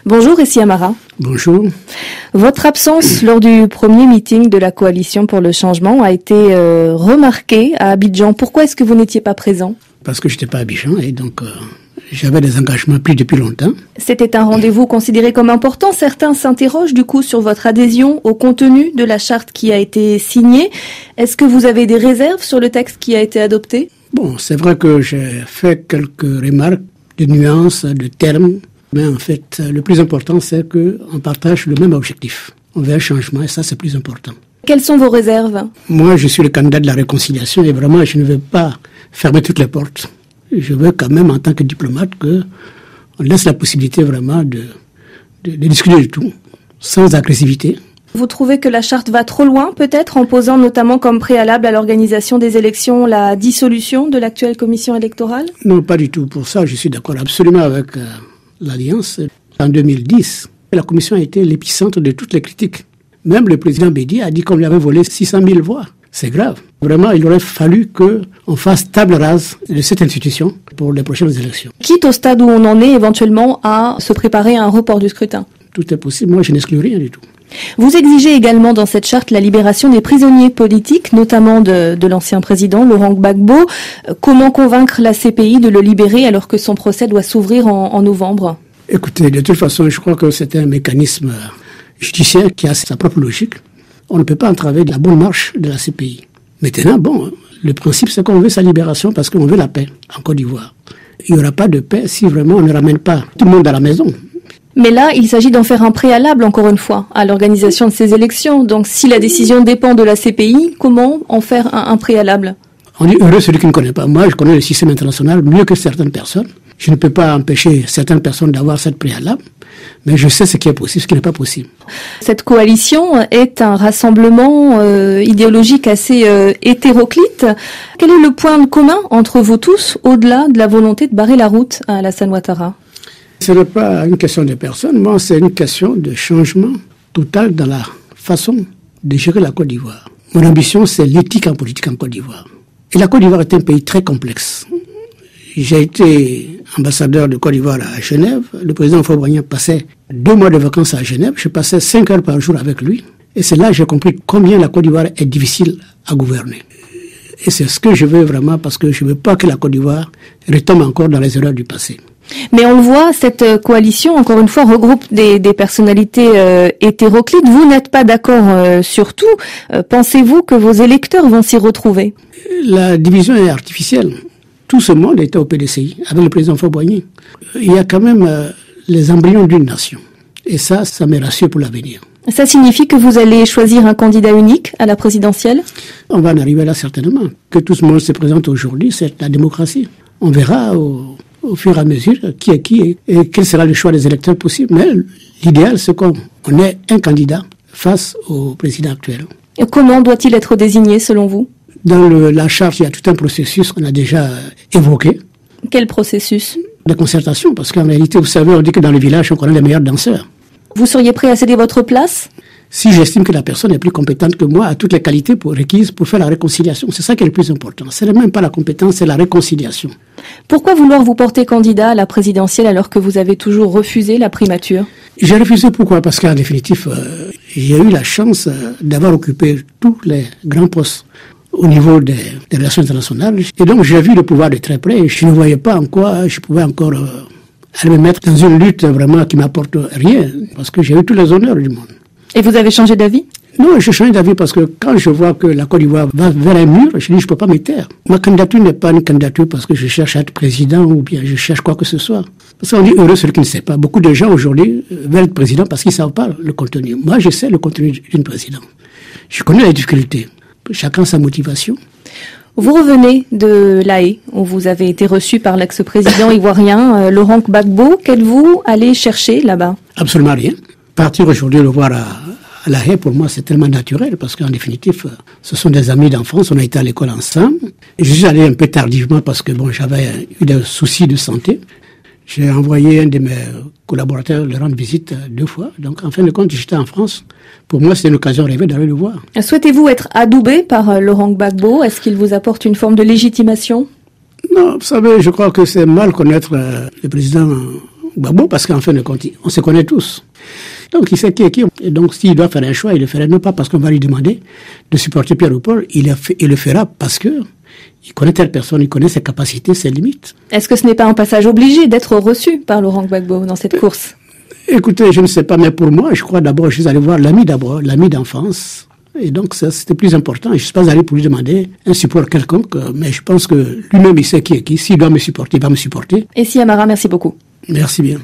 Bonjour, ici Amara. Bonjour. Votre absence lors du premier meeting de la Coalition pour le changement a été remarquée à Abidjan. Pourquoi est-ce que vous n'étiez pas présent? Parce que je n'étais pas à Abidjan et donc j'avais des engagements pris depuis longtemps. C'était un rendez-vous considéré comme important. Certains s'interrogent du coup sur votre adhésion au contenu de la charte qui a été signée. Est-ce que vous avez des réserves sur le texte qui a été adopté? Bon, c'est vrai que j'ai fait quelques remarques de nuances, de termes. Mais en fait, le plus important, c'est qu'on partage le même objectif. On veut un changement et ça, c'est plus important. Quelles sont vos réserves? Moi, je suis le candidat de la réconciliation et vraiment, je ne veux pas fermer toutes les portes. Je veux quand même, en tant que diplomate, qu'on laisse la possibilité vraiment de discuter de tout, sans agressivité. Vous trouvez que la charte va trop loin, peut-être, en posant notamment comme préalable à l'organisation des élections la dissolution de l'actuelle commission électorale? Non, pas du tout. Pour ça, je suis d'accord absolument avec l'Alliance. En 2010, la commission a été l'épicentre de toutes les critiques. Même le président Bédi a dit qu'on lui avait volé 600 000 voix. C'est grave. Vraiment, il aurait fallu qu'on fasse table rase de cette institution pour les prochaines élections. Quitte au stade où on en est éventuellement à se préparer à un report du scrutin. Tout est possible. Moi, je n'exclus rien du tout. Vous exigez également dans cette charte la libération des prisonniers politiques, notamment de l'ancien président Laurent Gbagbo. Comment convaincre la CPI de le libérer alors que son procès doit s'ouvrir en novembre? Écoutez, de toute façon, je crois que c'est un mécanisme judiciaire qui a sa propre logique. On ne peut pas entraver la bonne marche de la CPI. Maintenant, bon, le principe, c'est qu'on veut sa libération parce qu'on veut la paix en Côte d'Ivoire. Il n'y aura pas de paix si vraiment on ne ramène pas tout le monde à la maison. Mais là, il s'agit d'en faire un préalable, encore une fois, à l'organisation de ces élections. Donc, si la décision dépend de la CPI, comment en faire un préalable? On dit heureux celui qui ne connaît pas. Moi, je connais le système international mieux que certaines personnes. Je ne peux pas empêcher certaines personnes d'avoir cette préalable, mais je sais ce qui est possible, ce qui n'est pas possible. Cette coalition est un rassemblement idéologique assez hétéroclite. Quel est le point commun entre vous tous, au-delà de la volonté de barrer la route à Alassane Ouattara? Ce n'est pas une question de personne, moi c'est une question de changement total dans la façon de gérer la Côte d'Ivoire. Mon ambition, c'est l'éthique en politique en Côte d'Ivoire. Et la Côte d'Ivoire est un pays très complexe. J'ai été ambassadeur de Côte d'Ivoire à Genève. Le président Faure-Boignan passait 2 mois de vacances à Genève. Je passais 5 heures par jour avec lui. Et c'est là que j'ai compris combien la Côte d'Ivoire est difficile à gouverner. Et c'est ce que je veux vraiment parce que je ne veux pas que la Côte d'Ivoire retombe encore dans les erreurs du passé. Mais on le voit, cette coalition, encore une fois, regroupe des personnalités hétéroclites. Vous n'êtes pas d'accord sur tout. Pensez-vous que vos électeurs vont s'y retrouver? La division est artificielle. Tout ce monde était au PDCI, avec le président Faure-Boignan. Il y a quand même les embryons d'une nation. Et ça me rassure pour l'avenir. Ça signifie que vous allez choisir un candidat unique à la présidentielle? On va en arriver là certainement. Que tout ce monde se présente aujourd'hui, c'est la démocratie. On verra au fur et à mesure qui est qui et quel sera le choix des électeurs possible. Mais l'idéal, c'est qu'on ait un candidat face au président actuel. Et comment doit-il être désigné selon vous? Dans la charte, il y a tout un processus qu'on a déjà évoqué. Quel processus? De concertation, parce qu'en réalité, vous savez, on dit que dans le village, on connaît les meilleurs danseurs. Vous seriez prêt à céder votre place? Si j'estime que la personne est plus compétente que moi, a toutes les qualités requises pour faire la réconciliation. C'est ça qui est le plus important. Ce n'est même pas la compétence, c'est la réconciliation. Pourquoi vouloir vous porter candidat à la présidentielle alors que vous avez toujours refusé la primature? J'ai refusé pourquoi? Parce qu'en définitive, j'ai eu la chance d'avoir occupé tous les grands postes au niveau des relations internationales. Et donc j'ai vu le pouvoir de très près et je ne voyais pas en quoi je pouvais encore aller me mettre dans une lutte vraiment qui m'apporte rien. Parce que j'ai eu tous les honneurs du monde. Et vous avez changé d'avis? Non, j'ai changé d'avis parce que quand je vois que la Côte d'Ivoire va vers un mur, je dis je ne peux pas me taire. Ma candidature n'est pas une candidature parce que je cherche à être président ou bien je cherche quoi que ce soit. Parce qu'on dit heureux celui qui ne sait pas. Beaucoup de gens aujourd'hui veulent être président parce qu'ils ne savent pas le contenu. Moi, je sais le contenu d'une présidente. Je connais les difficultés. Chacun sa motivation. Vous revenez de La Haye, où vous avez été reçu par l'ex-président ivoirien Laurent Gbagbo. Qu'êtes-vous allé chercher là-bas? Absolument rien. Partir aujourd'hui le voir à La Haye, pour moi, c'est tellement naturel, parce qu'en définitive, ce sont des amis d'enfance, on a été à l'école ensemble. Je suis allé un peu tardivement parce que j'avais eu des soucis de santé. J'ai envoyé un de mes collaborateurs le rendre visite 2 fois. Donc, en fin de compte, j'étais en France. Pour moi, c'est une occasion rêvée d'aller le voir. Souhaitez-vous être adoubé par Laurent Gbagbo? Est-ce qu'il vous apporte une forme de légitimation? Non, vous savez, je crois que c'est mal connaître le président Gbagbo, parce qu'en fin de compte, on se connaît tous. Donc, il sait qui est qui. Et donc, s'il doit faire un choix, il le fera non pas parce qu'on va lui demander de supporter Pierre ou Paul, il le fera parce que il connaît telle personne, il connaît ses capacités, ses limites. Est-ce que ce n'est pas un passage obligé d'être reçu par Laurent Gbagbo dans cette course? Écoutez, je ne sais pas, mais pour moi, je crois d'abord, je suis allé voir l'ami d'enfance. Et donc, ça, c'était plus important. Je ne suis pas allé pour lui demander un support quelconque, mais je pense que lui-même, il sait qui est qui. S'il doit me supporter, il va me supporter. Et si Amara, merci beaucoup. Merci bien.